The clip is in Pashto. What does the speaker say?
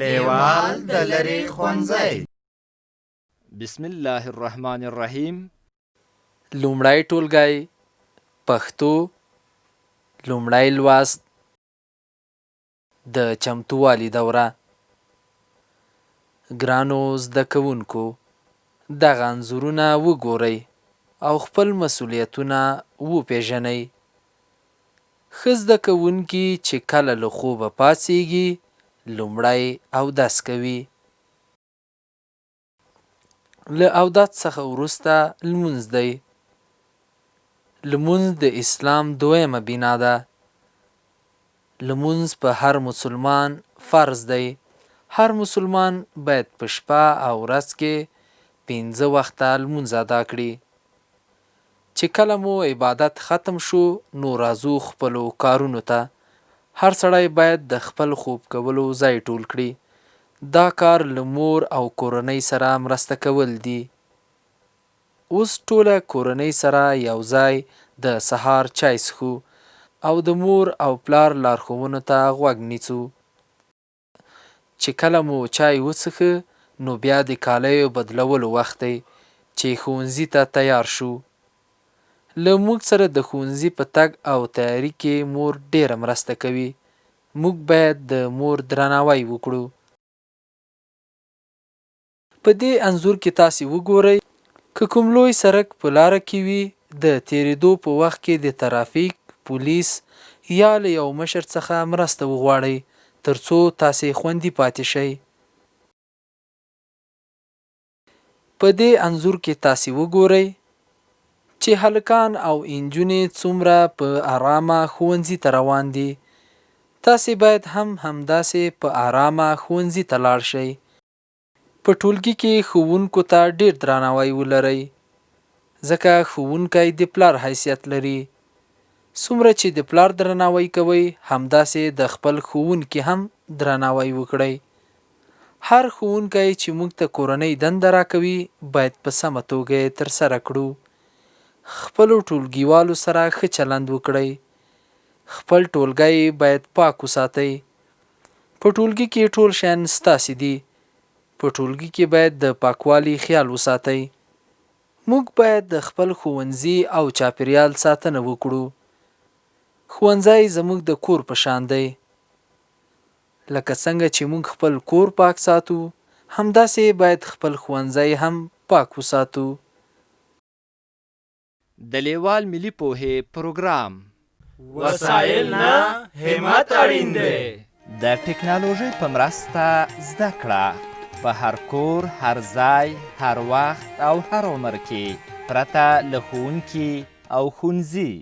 لیوال د لرې ښوونځی. بسم الله الرحمن الرحیم. لومړی ټولګی پښتو لومړی لوست د چمتووالي دوره. ګرانو زده کوونکو، دغه انځورونه وګورئ او خپل مسؤلیتونه وپیژنئ. ښه زده کوونکي چې کله له خوبه پاڅیږي لومړی اودس کوي. له اودس څخه وروسته لمونځ دی. لمونځ د اسلام دویمه بنا ده. لمونځ په هر مسلمان فرض دی. هر مسلمان باید په شپه او ورځ کې 5 وخته لمونځ ادا کړي. چې کله مو عبادت ختم شو نو راځو خپلو کارونو ته. هر سړی باید د خپل خوب کولو ځای ټول کړي. دا کار له مور او کورنۍ سره مرسته کول دي. اوس ټوله کورنۍ سره یو ځای د سهار چای څښو او د مور او پلار لارښوونو ته غوږ نیسو. چې کله مو چای وڅښه نو بیا د کالیو بدلولو وخت دی چې ښوونځي ته تیار شو. له موږ سره د ښوونځي په تګ او تیاري کې مور ډیره مرسته کوي. موږ باید د مور درناوی وکړو. په دې انځور کې تاسې وګورئ، که کوم لوی سړک په لاره کې وي د تیریدو په وخت کې د ترافیک پولیس یا له یو مشر څخه مرسته وغواړئ ترڅو تاسې خوندي پاتې شئ. په دې انځور کې تاسې وګورئ چې هلکان او انجونې څومره په آرامه ښوونځي ته روان دي. تاسې باید همداسې په آرامه ښوونځي ته لاړ شئ. په ټولګي کې ښوونکو ته ډیر درناوی ولرئ، ځکه ښوونکی د پلار حیثیت لري. څومره چې د پلار درناوی کوئ همداسې د خپل ښوونکي هم درناوی وکړئ. هر ښوونکی چې موږ ته کورنۍ دنده راکوي باید په سمه توګه یې ترسره کړو. خپلو ټولګیوالو سره ښه چلند وکړئ. خپل ټولګی باید پاک وساتئ. په ټولګي کې ټول شیان ستاسې دي. په ټولګي کې باید د پاکوالي خیال وساتئ. موږ باید د خپل ښوونځي او چاپیریال ساتنه وکړو. ښوونځی زموږ د کور په شان دی. لکه څنګه چې موږ خپل کور پاک ساتو همداسې باید خپل ښوونځی هم پاک وساتو. د لیوال ملي پوهې پروګرام وسایل نه همت اړین دی. د ټکنالوژۍ په مرسته زده کړه په هر کور، هر ځای، هر وخت او هر عمر کې پرته له ښوونکي او ښوونځي